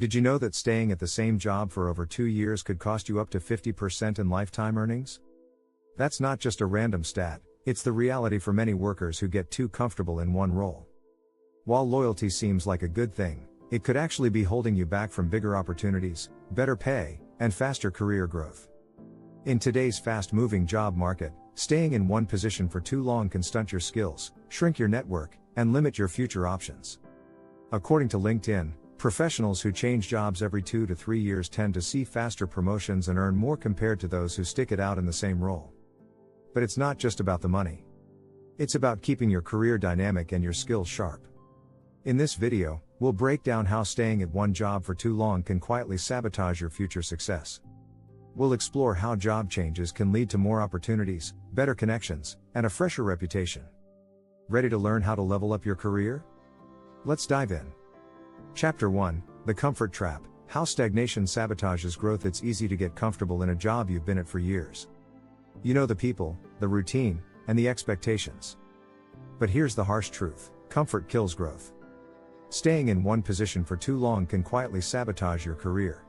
Did you know that staying at the same job for over 2 years could cost you up to 50% in lifetime earnings? That's not just a random stat, it's the reality for many workers who get too comfortable in one role. While loyalty seems like a good thing, it could actually be holding you back from bigger opportunities, better pay, and faster career growth. In today's fast-moving job market, staying in one position for too long can stunt your skills, shrink your network, and limit your future options. According to LinkedIn, professionals who change jobs every 2 to 3 years tend to see faster promotions and earn more compared to those who stick it out in the same role. But it's not just about the money. It's about keeping your career dynamic and your skills sharp. In this video, we'll break down how staying at one job for too long can quietly sabotage your future success. We'll explore how job changes can lead to more opportunities, better connections, and a fresher reputation. Ready to learn how to level up your career? Let's dive in. Chapter 1, The Comfort Trap, How Stagnation Sabotages Growth. It's easy to get comfortable in a job you've been at for years. You know the people, the routine, and the expectations. But here's the harsh truth: comfort kills growth. Staying in one position for too long can quietly sabotage your career.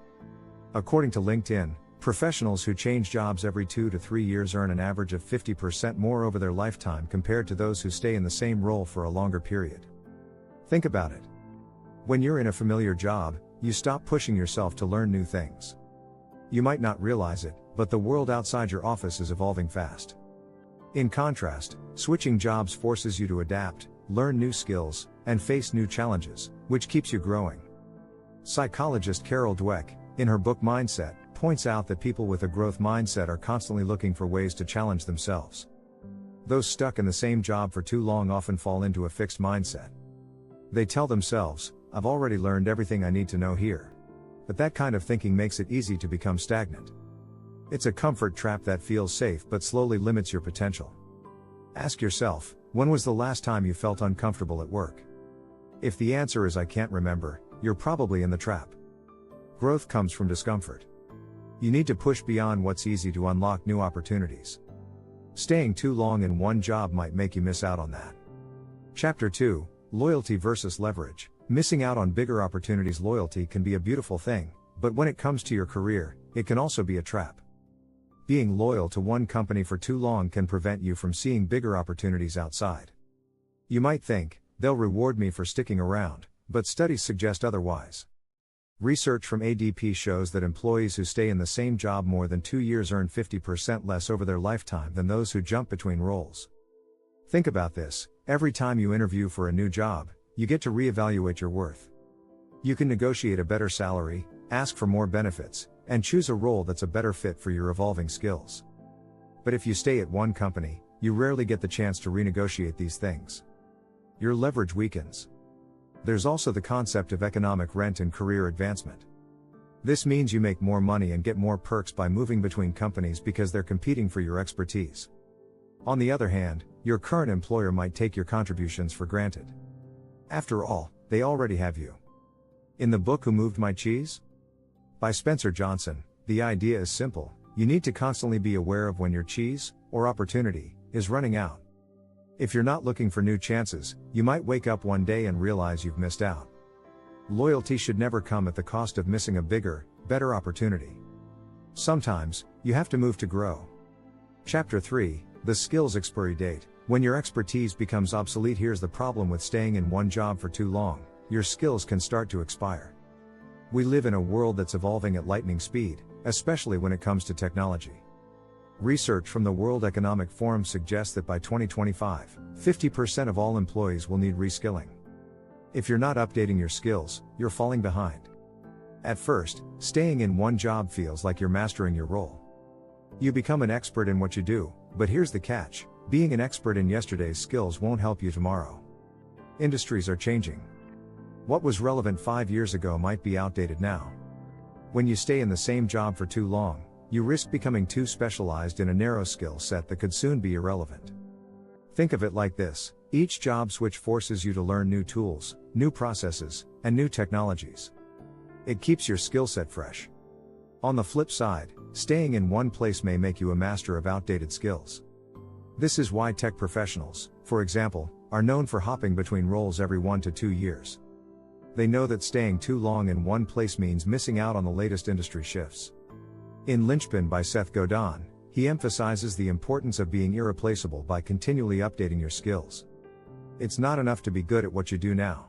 According to LinkedIn, professionals who change jobs every 2 to 3 years earn an average of 50% more over their lifetime compared to those who stay in the same role for a longer period. Think about it. When you're in a familiar job, you stop pushing yourself to learn new things. You might not realize it, but the world outside your office is evolving fast. In contrast, switching jobs forces you to adapt, learn new skills, and face new challenges, which keeps you growing. Psychologist Carol Dweck, in her book Mindset, points out that people with a growth mindset are constantly looking for ways to challenge themselves. Those stuck in the same job for too long often fall into a fixed mindset. They tell themselves, "I've already learned everything I need to know here." But that kind of thinking makes it easy to become stagnant. It's a comfort trap that feels safe but slowly limits your potential. Ask yourself, when was the last time you felt uncomfortable at work? If the answer is "I can't remember," you're probably in the trap. Growth comes from discomfort. You need to push beyond what's easy to unlock new opportunities. Staying too long in one job might make you miss out on that. Chapter 2, Loyalty versus Leverage. Missing out on bigger opportunities. Loyalty can be a beautiful thing, but when it comes to your career, it can also be a trap. Being loyal to one company for too long can prevent you from seeing bigger opportunities outside. You might think, "They'll reward me for sticking around," but studies suggest otherwise. Research from ADP shows that employees who stay in the same job more than 2 years earn 50% less over their lifetime than those who jump between roles. Think about this: every time you interview for a new job, you get to reevaluate your worth. You can negotiate a better salary, ask for more benefits, and choose a role that's a better fit for your evolving skills. But if you stay at one company, you rarely get the chance to renegotiate these things. Your leverage weakens. There's also the concept of economic rent and career advancement. This means you make more money and get more perks by moving between companies because they're competing for your expertise. On the other hand, your current employer might take your contributions for granted. After all, they already have you. In the book Who Moved My Cheese? By Spencer Johnson, the idea is simple: you need to constantly be aware of when your cheese, or opportunity, is running out. If you're not looking for new chances, you might wake up one day and realize you've missed out. Loyalty should never come at the cost of missing a bigger, better opportunity. Sometimes, you have to move to grow. Chapter 3, The Skills Expiry Date. When your expertise becomes obsolete. Here's the problem with staying in one job for too long: your skills can start to expire. We live in a world that's evolving at lightning speed, especially when it comes to technology. Research from the World Economic Forum suggests that by 2025, 50% of all employees will need reskilling. If you're not updating your skills, you're falling behind. At first, staying in one job feels like you're mastering your role. You become an expert in what you do, but here's the catch: being an expert in yesterday's skills won't help you tomorrow. Industries are changing. What was relevant 5 years ago might be outdated now. When you stay in the same job for too long, you risk becoming too specialized in a narrow skill set that could soon be irrelevant. Think of it like this: each job switch forces you to learn new tools, new processes, and new technologies. It keeps your skill set fresh. On the flip side, staying in one place may make you a master of outdated skills. This is why tech professionals, for example, are known for hopping between roles every 1 to 2 years. They know that staying too long in one place means missing out on the latest industry shifts. In Linchpin by Seth Godin, he emphasizes the importance of being irreplaceable by continually updating your skills. It's not enough to be good at what you do now.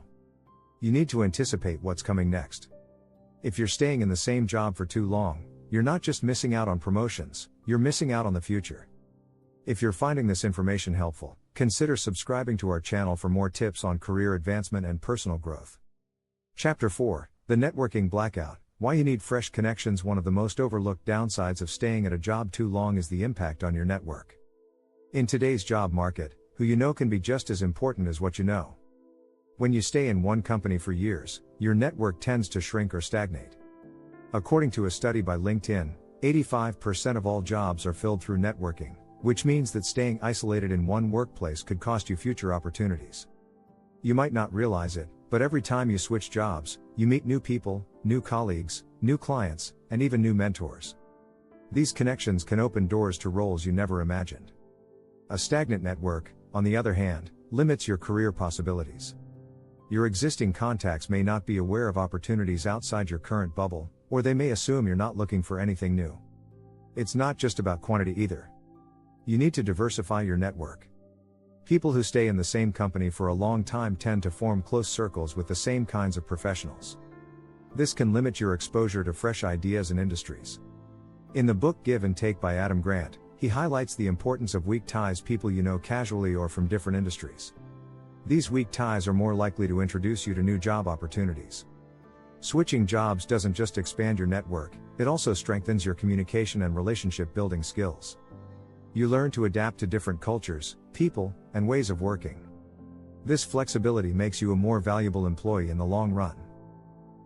You need to anticipate what's coming next. If you're staying in the same job for too long, you're not just missing out on promotions, you're missing out on the future. If you're finding this information helpful, consider subscribing to our channel for more tips on career advancement and personal growth. Chapter 4, The Networking Blackout, Why You Need Fresh Connections. One of the most overlooked downsides of staying at a job too long is the impact on your network. In today's job market, who you know can be just as important as what you know. When you stay in one company for years, your network tends to shrink or stagnate. According to a study by LinkedIn, 85% of all jobs are filled through networking, which means that staying isolated in one workplace could cost you future opportunities. You might not realize it, but every time you switch jobs, you meet new people, new colleagues, new clients, and even new mentors. These connections can open doors to roles you never imagined. A stagnant network, on the other hand, limits your career possibilities. Your existing contacts may not be aware of opportunities outside your current bubble, or they may assume you're not looking for anything new. It's not just about quantity either. You need to diversify your network. People who stay in the same company for a long time tend to form close circles with the same kinds of professionals. This can limit your exposure to fresh ideas and industries. In the book Give and Take by Adam Grant, he highlights the importance of weak ties, people you know casually or from different industries. These weak ties are more likely to introduce you to new job opportunities. Switching jobs doesn't just expand your network, it also strengthens your communication and relationship building skills. You learn to adapt to different cultures, people, and ways of working. This flexibility makes you a more valuable employee in the long run.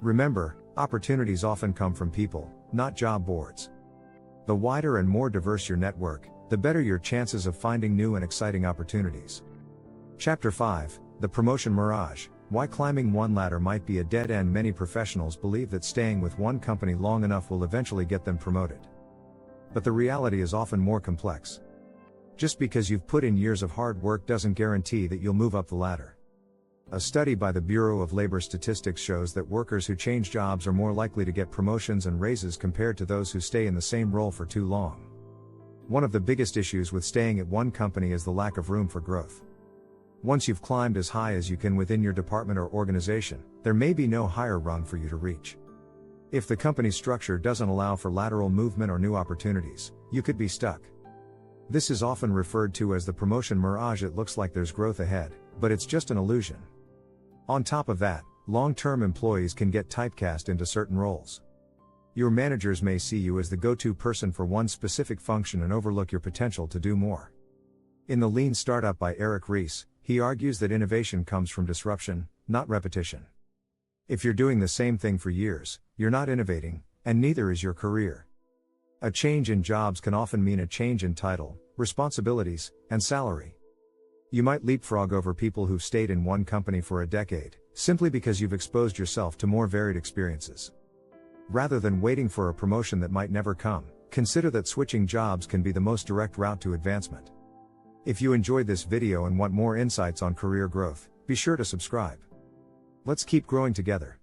Remember, opportunities often come from people, not job boards. The wider and more diverse your network, the better your chances of finding new and exciting opportunities. Chapter 5, The Promotion Mirage, Why Climbing One Ladder Might Be a Dead End. Many professionals believe that staying with one company long enough will eventually get them promoted. But the reality is often more complex. Just because you've put in years of hard work doesn't guarantee that you'll move up the ladder. A study by the Bureau of Labor Statistics shows that workers who change jobs are more likely to get promotions and raises compared to those who stay in the same role for too long. One of the biggest issues with staying at one company is the lack of room for growth. Once you've climbed as high as you can within your department or organization, there may be no higher rung for you to reach. If the company structure doesn't allow for lateral movement or new opportunities, you could be stuck. This is often referred to as the promotion mirage. It looks like there's growth ahead, but it's just an illusion. On top of that, long-term employees can get typecast into certain roles. Your managers may see you as the go-to person for one specific function and overlook your potential to do more. In The Lean Startup by Eric Ries, he argues that innovation comes from disruption, not repetition. If you're doing the same thing for years, you're not innovating, and neither is your career. A change in jobs can often mean a change in title, responsibilities, and salary. You might leapfrog over people who've stayed in one company for a decade, simply because you've exposed yourself to more varied experiences. Rather than waiting for a promotion that might never come, consider that switching jobs can be the most direct route to advancement. If you enjoyed this video and want more insights on career growth, be sure to subscribe. Let's keep growing together.